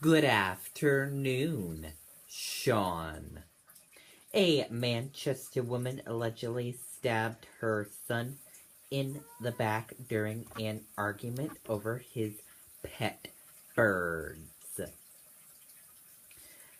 Good afternoon, Sean. A Manchester woman allegedly stabbed her son in the back during an argument over his pet birds.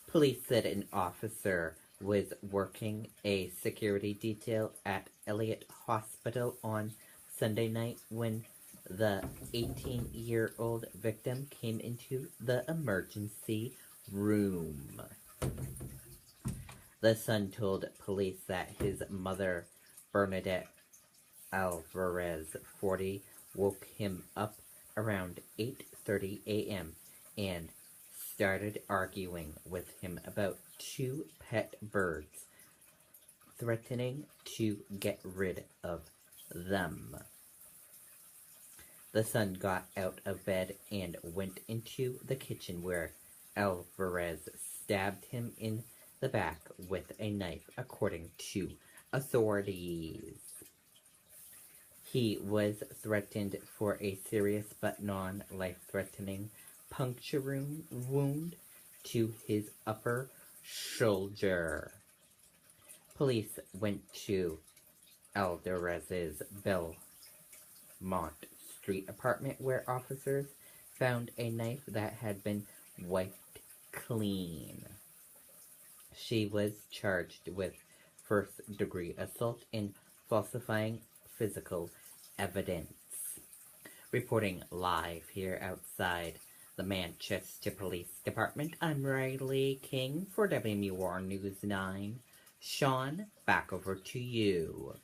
Police said an officer was working a security detail at Elliott Hospital on Sunday night when the 18-year-old victim came into the emergency room. The son told police that his mother, Bernadette Alvarez, 40, woke him up around 8:30 a.m. and started arguing with him about two pet birds, threatening to get rid of them. The son got out of bed and went into the kitchen where Alvarez stabbed him in the back with a knife, according to authorities. He was threatened for a serious but non-life-threatening puncture wound to his upper shoulder. Police went to Alvarez's Belmont Street apartment where officers found a knife that had been wiped clean. She was charged with first-degree assault and falsifying physical evidence. Reporting live here outside the Manchester Police Department, I'm Riley King for WMUR News 9. Sean, back over to you.